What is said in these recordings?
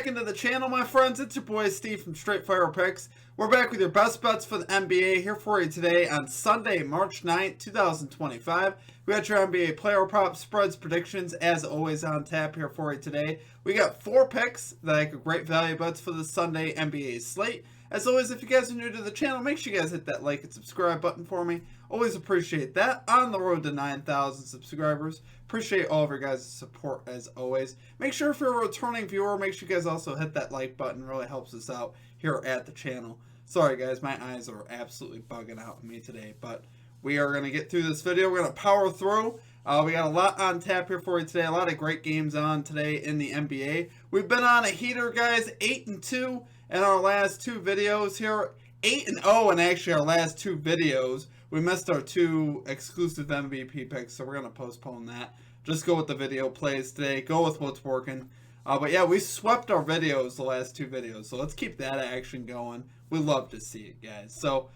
back into the channel, my friends. It's your boy Steve from Straight Fire Picks. We're back with your best bets for the NBA here for you today on Sunday, March 9th, 2025. We got your NBA player props, spreads, predictions, as always on tap here for you today. We got 4 picks that I got great value bets for the Sunday NBA slate. As always, if you guys are new to the channel, make sure you guys hit that like and subscribe button for me. Always appreciate that. On the road to 9,000 subscribers. Appreciate all of your guys' support as always. Make sure if you're a returning viewer, make sure you guys also hit that like button. It really helps us out here at the channel. Sorry guys, my eyes are absolutely bugging out on me today, but we are going to get through this video. We're going to power through. We got a lot on tap here for you today. A lot of great games on today in the NBA. We've been on a heater, guys. 8-2 in our last 2 videos here. 8-0 in actually our last 2 videos. We missed our 2 exclusive MVP picks, so we're going to postpone that. Just go with the video plays today. Go with what's working. But yeah, we swept our videos the last 2 videos, so let's keep that action going. We love to see it, guys. So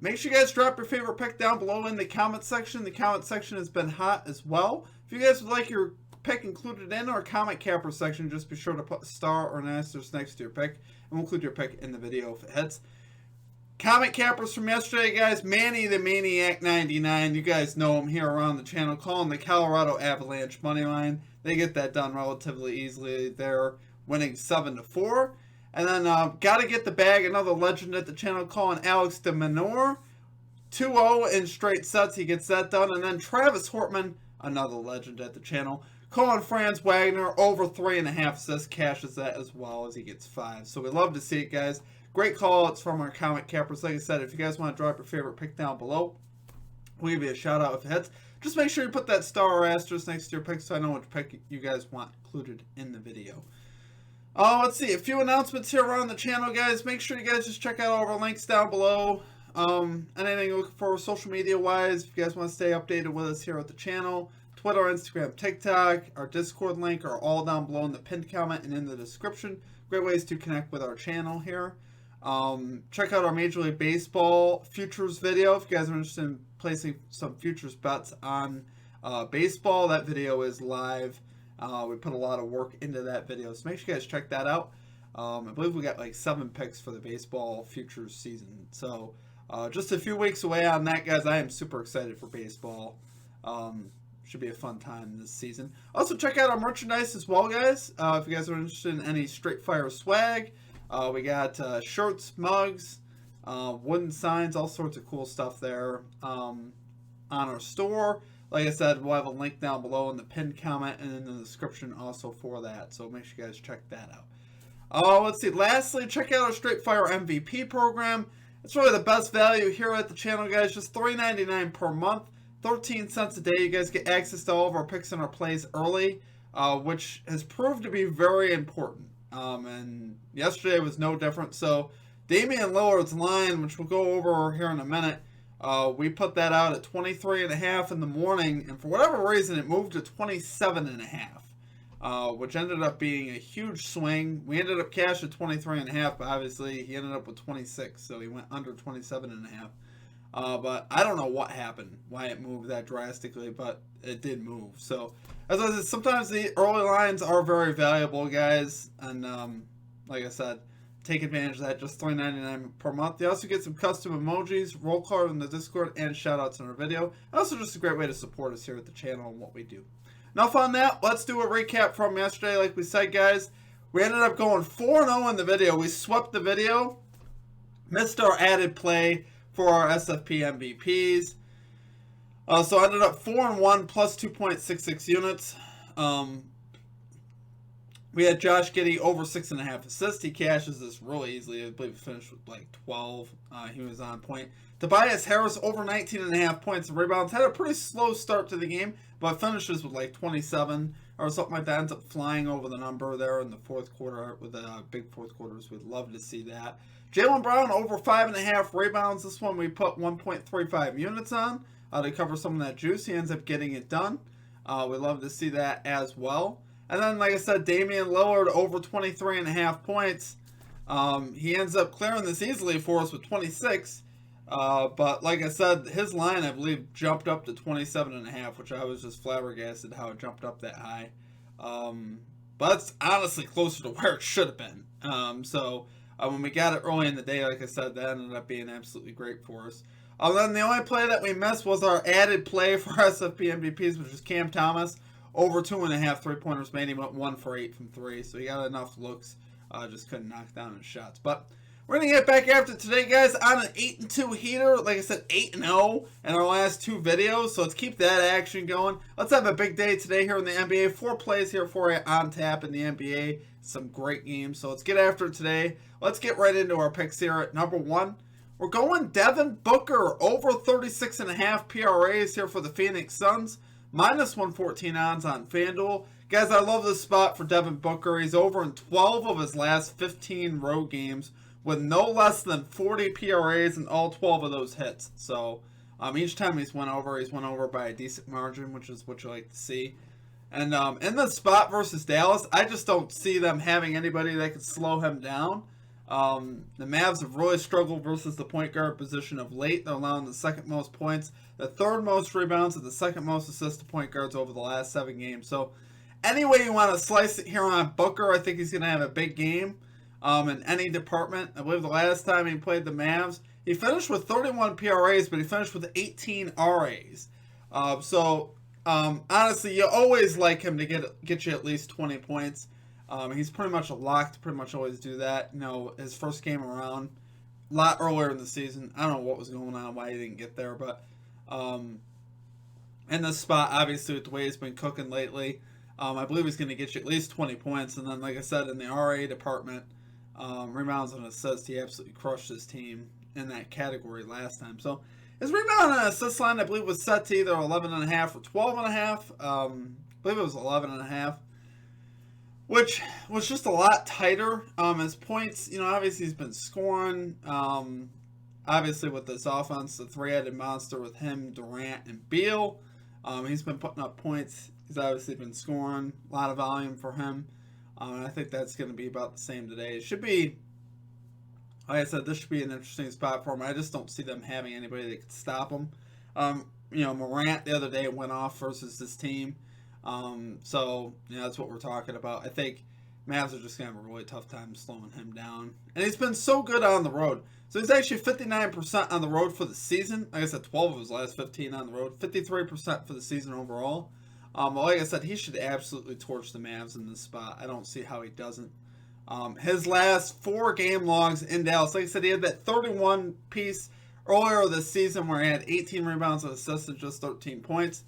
make sure you guys drop your favorite pick down below in the comment section. The comment section has been hot as well. If you guys would like your pick included in our comment capper section, just be sure to put a star or an asterisk next to your pick, and we'll include your pick in the video if it hits. Comment cappers from yesterday, guys. Manny the Maniac 99. You guys know him here around the channel. Calling the Colorado Avalanche money line. They get that done relatively easily. They're winning 7-4. And then got to get the bag. Another legend at the channel calling Alex de Menor. 2-0 in straight sets. He gets that done. And then Travis Hortman, another legend at the channel, calling Franz Wagner over 3.5 assists. Cashes that as well as he gets 5. So we love to see it, guys. Great call outs from our comment cappers. Like I said, if you guys want to drop your favorite pick down below, we'll give you a shout out if it hits. Just make sure you put that star or asterisk next to your pick so I know which pick you guys want included in the video. Let's see, a few announcements here around the channel, guys. Make sure you guys just check out all of our links down below. Anything you're looking for social media wise, if you guys want to stay updated with us here at the channel, Twitter, Instagram, TikTok, our Discord link are all down below in the pinned comment and in the description. Great ways to connect with our channel here. Check out our Major League Baseball futures video if you guys are interested in placing some futures bets on baseball. That video is live. We put a lot of work into that video, so make sure you guys check that out. I believe we got like 7 picks for the baseball futures season, so just a few weeks away on that, guys. I am super excited for baseball. Should be a fun time this season. Also, check out our merchandise as well, guys. If you guys are interested in any Straight Fire swag, we got shirts, mugs, wooden signs, all sorts of cool stuff there on our store. Like I said, we'll have a link down below in the pinned comment and in the description also for that. So make sure you guys check that out. Let's see. Lastly, check out our Straight Fire MVP program. It's really the best value here at the channel, guys. Just $3.99 per month. 13 cents a day. You guys get access to all of our picks and our plays early, which has proved to be very important. And yesterday was no different. So Damian Lillard's line, which we'll go over here in a minute, we put that out at 23.5 in the morning, and for whatever reason it moved to 27.5, which ended up being a huge swing. We ended up cash at 23.5, but obviously he ended up with 26, so he went under 27.5. But I don't know what happened, why it moved that drastically, but it did move. So, as I said, sometimes the early lines are very valuable, guys. And like I said, take advantage of that. Just $3.99 per month. You also get some custom emojis, roll card in the Discord, and shout-outs in our video. Also, just a great way to support us here at the channel and what we do. Enough on that. Let's do a recap from yesterday. Like we said, guys, we ended up going 4-0 in the video. We swept the video. Missed our added play for our SFP MVPs. So ended up 4-1 plus 2.66 units. We had Josh Giddey over 6.5 assists. He cashes this really easily. I believe he finished with like 12. He was on point. Tobias Harris over 19.5 points and rebounds. Had a pretty slow start to the game, but finishes with like 27 or something like that. Ends up flying over the number there in the fourth quarter with big fourth quarters. We'd love to see that. Jaylen Brown over 5.5 rebounds. This one we put 1.35 units on to cover some of that juice. He ends up getting it done. We love to see that as well. And then, like I said, Damian Lillard over 23.5 points. He ends up clearing this easily for us with 26. But like I said, his line, I believe, jumped up to 27.5, which I was just flabbergasted how it jumped up that high. but it's honestly closer to where it should have been. When we got it early in the day, like I said, that ended up being absolutely great for us. Then the only play that we missed was our added play for SFP MVPs, which was Cam Thomas. Over 2.5 3-pointers made. He went 1 for 8 from 3, so he got enough looks. Just couldn't knock down his shots. But we're going to get back after today, guys, on an 8-2 heater. Like I said, 8-0 in our last 2 videos, so let's keep that action going. Let's have a big day today here in the NBA. 4 plays here for you on tap in the NBA. Some great games, so let's get after it today. Let's get right into our picks here at number 1. We're going Devin Booker over 36.5 PRAs here for the Phoenix Suns. Minus 114 odds on FanDuel. Guys, I love this spot for Devin Booker. He's over in 12 of his last 15 road games with no less than 40 PRAs and all 12 of those hits. So each time he's went over by a decent margin, which is what you like to see. And in the spot versus Dallas, I just don't see them having anybody that could slow him down. The Mavs have really struggled versus the point guard position of late. They're allowing the second most points, the third most rebounds, and the second most assists to point guards over the last 7 games. So any way you want to slice it here on Booker, I think he's going to have a big game in any department. I believe the last time he played the Mavs, he finished with 31 PRAs, but he finished with 18 RAs. Honestly, you always like him to get you at least 20 points. He's pretty much a lock to pretty much always do that. You know, his first game around, a lot earlier in the season. I don't know what was going on, why he didn't get there, but in this spot, obviously, with the way he's been cooking lately, I believe he's going to get you at least 20 points. And then, like I said, in the RA department, rebounds and assists, he absolutely crushed his team in that category last time. So his rebound and assist line, I believe, was set to either 11.5 or 12.5. I believe it was 11.5. Which was just a lot tighter. His points, obviously he's been scoring. Obviously with this offense, the 3-headed monster with him, Durant, and Beal. He's been putting up points. He's obviously been scoring. A lot of volume for him. And I think that's going to be about the same today. It should be, like I said, this should be an interesting spot for him. I just don't see them having anybody that could stop him. Morant the other day went off versus this team. That's what we're talking about. I think Mavs are just going to have a really tough time slowing him down. And he's been so good on the road. So he's actually 59% on the road for the season. Like I said, 12 of his last 15 on the road. 53% for the season overall. Like I said, he should absolutely torch the Mavs in this spot. I don't see how he doesn't. His last 4 game logs in Dallas, like I said, he had that 31 piece earlier this season where he had 18 rebounds and assists and just 13 points.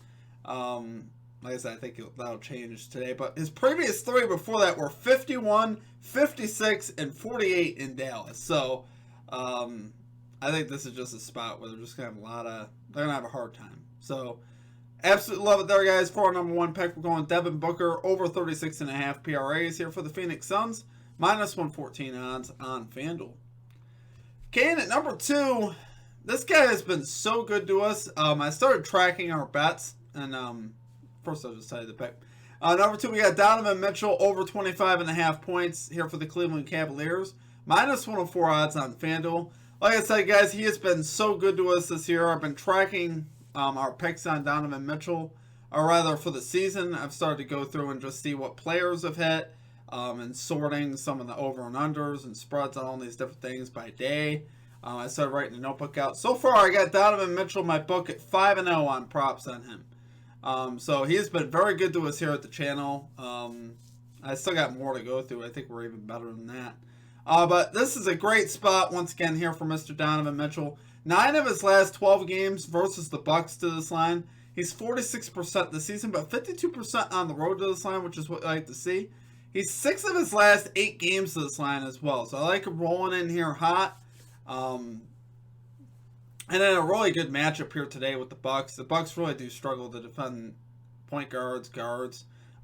Like I said, I think that'll change today. But his previous 3 before that were 51, 56, and 48 in Dallas. So I think this is just a spot where they're just going to have they're going to have a hard time. So absolutely love it there, guys. For our number 1 pick, we're going Devin Booker over 36.5 PRAs here for the Phoenix Suns. Minus 114 odds on FanDuel. Okay, and at number 2, this guy has been so good to us. I started tracking our bets, and first, I'll just tell you the pick. Number 2, we got Donovan Mitchell over 25.5 points here for the Cleveland Cavaliers. Minus 104 odds on FanDuel. Like I said, guys, he has been so good to us this year. I've been tracking our picks on Donovan Mitchell, or rather for the season. I've started to go through and just see what players have hit and sorting some of the over and unders and spreads on all these different things by day. I started writing a notebook out. So far, I got Donovan Mitchell, my book, at 5-0 on props on him. So he's been very good to us here at the channel. I still got more to go through. I think we're even better than that. But this is a great spot once again here for Mr. Donovan Mitchell. 9 of his last 12 games versus the Bucks to this line. He's 46% this season, but 52% on the road to this line, which is what I like to see. He's 6 of his last 8 games to this line as well. So I like him rolling in here hot. And then a really good matchup here today with the Bucks. The Bucks really do struggle to defend point guards.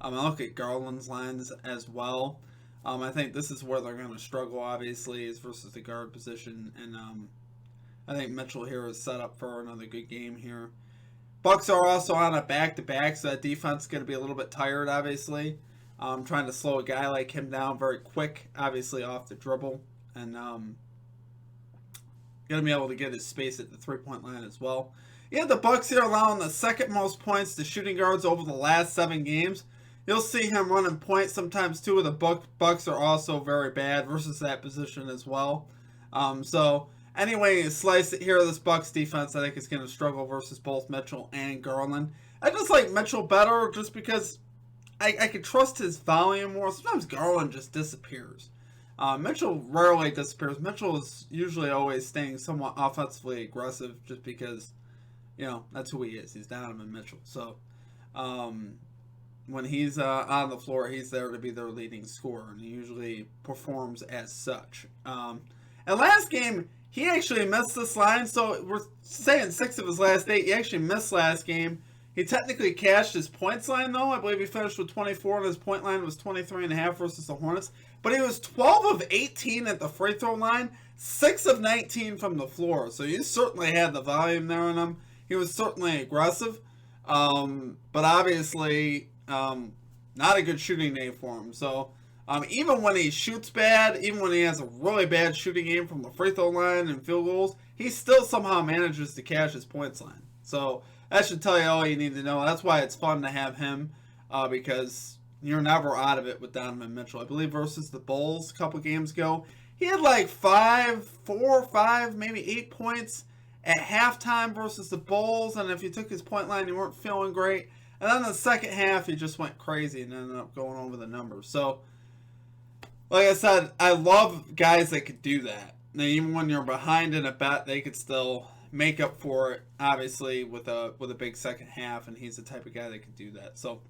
I look at Garland's lines as well. I think this is where they're going to struggle, obviously, is versus the guard position. And I think Mitchell here is set up for another good game here. Bucks are also on a back-to-back, so that defense is going to be a little bit tired, obviously. Trying to slow a guy like him down very quick, obviously off the dribble. And going to be able to get his space at the three-point line as well. Yeah, the Bucks here allowing the second most points to shooting guards over the last 7 games. You'll see him running point sometimes too. The Bucks are also very bad versus that position as well. So anyway, you slice it here. This Bucks defense, I think, is going to struggle versus both Mitchell and Garland. I just like Mitchell better just because I can trust his volume more. Sometimes Garland just disappears. Mitchell rarely disappears. Mitchell is usually always staying somewhat offensively aggressive just because, that's who he is. He's Donovan Mitchell. So when he's on the floor, he's there to be their leading scorer, and he usually performs as such. And last game, he actually missed this line. So we're saying 6 of his last 8. He actually missed last game. He technically cashed his points line, though. I believe he finished with 24, and his point line was 23.5 versus the Hornets. But he was 12 of 18 at the free throw line, 6 of 19 from the floor. So he certainly had the volume there in him. He was certainly aggressive, but obviously not a good shooting day for him. So even when he shoots bad, even when he has a really bad shooting game from the free throw line and field goals, he still somehow manages to cash his points line. So that should tell you all you need to know. That's why it's fun to have him because you're never out of it with Donovan Mitchell. I believe versus the Bulls a couple games ago, he had like 4 or 5, maybe 8 points at halftime versus the Bulls. And if you took his point line, you weren't feeling great. And then in the second half, he just went crazy and ended up going over the numbers. So, like I said, I love guys that could do that. Now, even when you're behind in a bet, they could still make up for it, obviously, with a big second half, and he's the type of guy that could do that. So,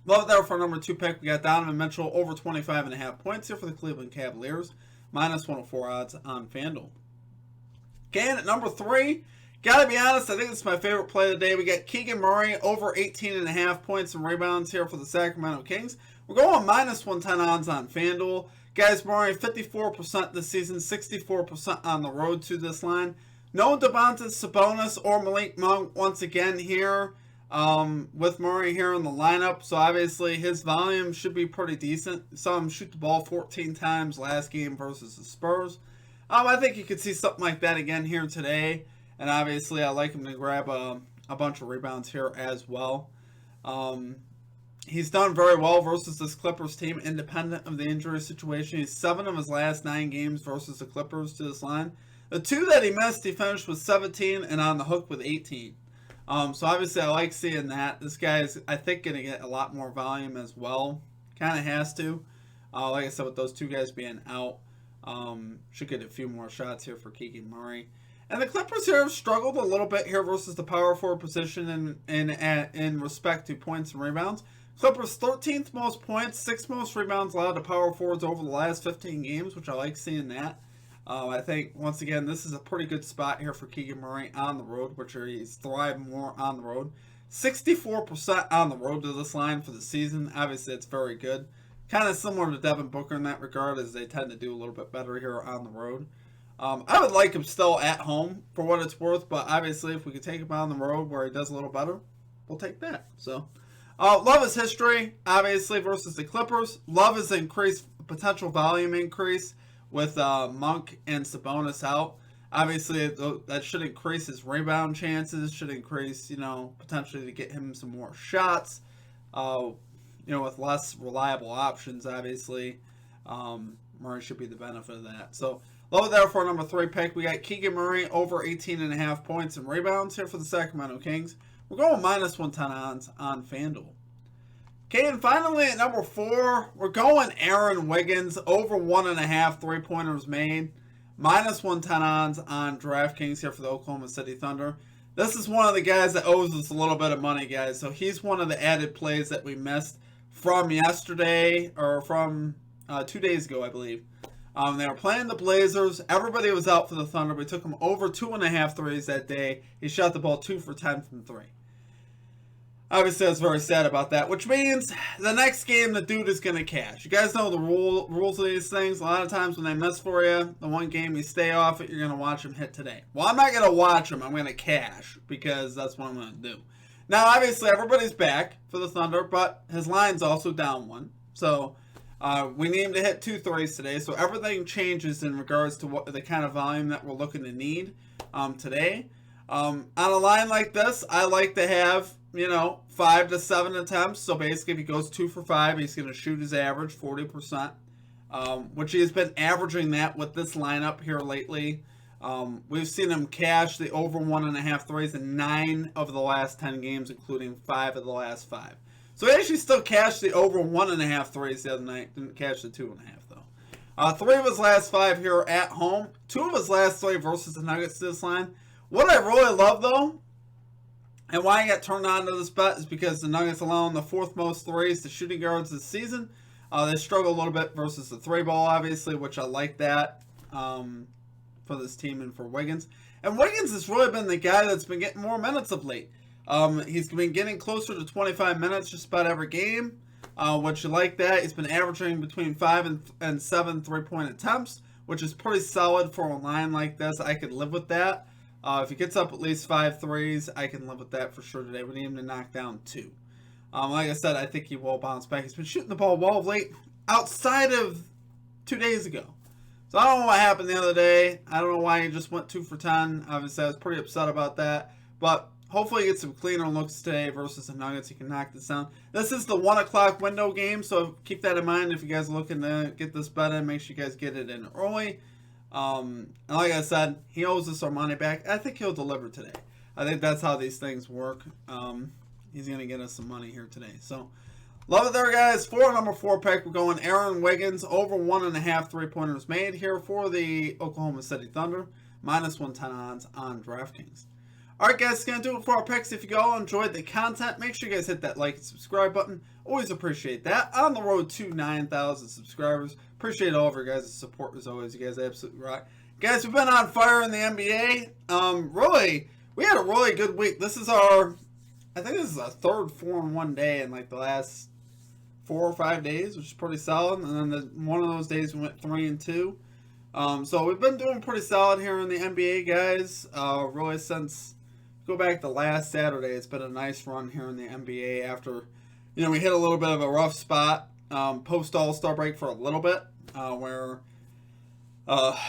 love it there for our number 2 pick. We got Donovan Mitchell over 25.5 points here for the Cleveland Cavaliers, minus 104 odds on FanDuel. Okay, and at number 3, gotta be honest, I think it's my favorite play of the day. We got Keegan Murray over 18.5 points and rebounds here for the Sacramento Kings. We're going minus 110 odds on FanDuel. Guys, Murray 54% this season, 64% on the road to this line. No Domantas Sabonis or Malik Monk once again here with Murray here in the lineup. So obviously his volume should be pretty decent. Saw him shoot the ball 14 times last game versus the Spurs. I think you could see something like that again here today. And obviously I like him to grab a bunch of rebounds here as well. He's done very well versus this Clippers team, independent of the injury situation. He's 7 of his last 9 games versus the Clippers to this line. The 2 that he missed, he finished with 17 and on the hook with 18. So obviously I like seeing that. This guy is, I think, going to get a lot more volume as well. Kind of has to. Like I said, with those 2 guys being out, should get a few more shots here for Keegan Murray. And the Clippers here have struggled a little bit here versus the power forward position in respect to points and rebounds. Clippers 13th most points, 6th most rebounds allowed to power forwards over the last 15 games, which I like seeing that. I think, once again, this is a pretty good spot here for Keegan Murray on the road, which he's thriving more on the road. 64% on the road to this line for the season. Obviously, it's very good. Kind of similar to Devin Booker in that regard, as they tend to do a little bit better here on the road. I would like him still at home for what it's worth, but obviously, if we could take him on the road where he does a little better, we'll take that. So, love his history, obviously, versus the Clippers. Love his increased potential volume increase with Monk and Sabonis out. Obviously, that should increase his rebound chances, should increase, potentially to get him some more shots, with less reliable options, obviously. Murray should be the benefit of that. So, love it there for our number 3 pick. We got Keegan Murray over 18.5 points and rebounds here for the Sacramento Kings. We're going minus 110 odds on FanDuel. Okay, and finally at number 4, we're going Aaron Wiggins over 1.5 3-pointers made. Minus 110 odds on DraftKings here for the Oklahoma City Thunder. This is one of the guys that owes us a little bit of money, guys. So he's one of the added plays that we missed from yesterday, or from 2 days ago, I believe. They were playing the Blazers. Everybody was out for the Thunder. We took him over 2.5 threes that day. He shot the ball 2 for 10 from 3. Obviously, I was very sad about that, which means the next game, the dude is going to cash. You guys know the rules of these things. A lot of times when they miss for you, the one game you stay off it, you're going to watch him hit today. Well, I'm not going to watch him. I'm going to cash because that's what I'm going to do. Now, obviously, everybody's back for the Thunder, but his line's also down 1. So, we need him to hit 2 threes today. So, everything changes in regards to what the kind of volume that we're looking to need today. On a line like this, I like to have 5 to 7 attempts. So basically, if he goes 2 for 5, he's going to shoot his average 40%, which he has been averaging that with this lineup here lately. We've seen him cash the over 1.5 threes in 9 of the last 10 games, including 5 of the last 5. So he actually still cashed the over 1.5 threes the other night. Didn't cash the 2.5 though. 3 of his last 5 here at home. 2 of his last 3 versus the Nuggets this line. What I really love though, and why I got turned on to this bet, is because the Nuggets allowing the 4th most threes to shooting guards this season. They struggle a little bit versus the 3-ball, obviously, which I like that for this team and for Wiggins. And Wiggins has really been the guy that's been getting more minutes of late. He's been getting closer to 25 minutes just about every game, which you like that. He's been averaging between 5 and 7 3-point attempts, which is pretty solid for a line like this. I could live with that. If he gets up at least 5 threes, I can live with that for sure today. We need him to knock down 2. Like I said, I think he will bounce back. He's been shooting the ball well of late, outside of 2 days ago. So I don't know what happened the other day. I don't know why he just went 2 for 10. Obviously, I was pretty upset about that. But hopefully he gets some cleaner looks today versus the Nuggets. He can knock this down. This is the 1 o'clock window game, so keep that in mind if you guys are looking to get this bet in. Make sure you guys get it in early. And like I said, he owes us our money back. I think he'll deliver today. I think that's how these things work. He's going to get us some money here today. So, love it there, guys. For number 4 pick, we're going Aaron Wiggins, over 1.5 3-pointers made here for the Oklahoma City Thunder. Minus 110 odds on DraftKings. Alright, guys, that's going to do it for our picks. If you all enjoyed the content, make sure you guys hit that like and subscribe button. Always appreciate that. On the road to 9,000 subscribers. Appreciate all of your guys' support as always. You guys absolutely rock. Guys, we've been on fire in the NBA. Really, we had a really good week. This is our 3rd 4-in-1 day in like the last 4 or 5 days, which is pretty solid. And then one of those days we went 3-2. So we've been doing pretty solid here in the NBA, guys. Really since, go back to last Saturday, it's been a nice run here in the NBA after, we hit a little bit of a rough spot post All-Star break for a little bit, where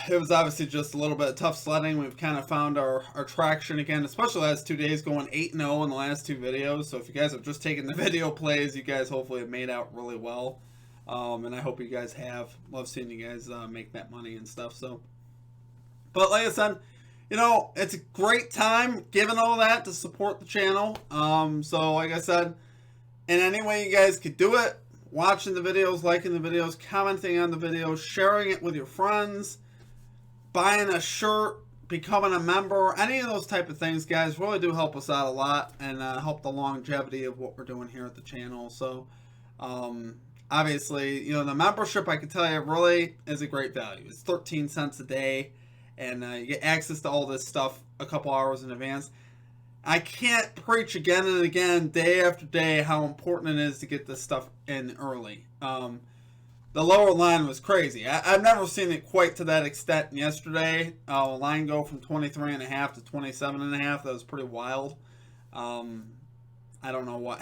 it was obviously just a little bit of tough sledding. We've kind of found our traction again, especially the last 2 days, going 8-0 in the last 2 videos. So if you guys have just taken the video plays, you guys hopefully have made out really well. And I hope you guys have. Love seeing you guys make that money and stuff. So, but like I said, it's a great time given all that to support the channel. So like I said, in any way you guys could do it, watching the videos, liking the videos, commenting on the videos, sharing it with your friends, buying a shirt, becoming a member, any of those type of things, guys, really do help us out a lot and help the longevity of what we're doing here at the channel. So, obviously, the membership, I can tell you, really is a great value. It's 13 cents a day, and you get access to all this stuff a couple hours in advance. I can't preach again and again, day after day, how important it is to get this stuff in early. The lower line was crazy. I've never seen it quite to that extent yesterday. The line go from 23.5 to 27.5. That was pretty wild. I don't know what.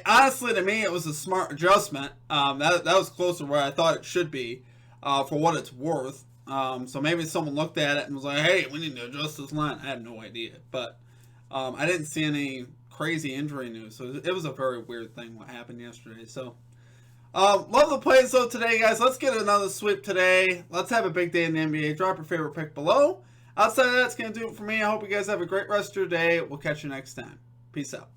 Honestly, to me, it was a smart adjustment. That was closer to where I thought it should be for what it's worth. So maybe someone looked at it and was like, hey, we need to adjust this line. I have no idea. But I didn't see any crazy injury news. So it was a very weird thing what happened yesterday. So love the plays, though, today, guys. Let's get another sweep today. Let's have a big day in the NBA. Drop your favorite pick below. Outside of that, that's going to do it for me. I hope you guys have a great rest of your day. We'll catch you next time. Peace out.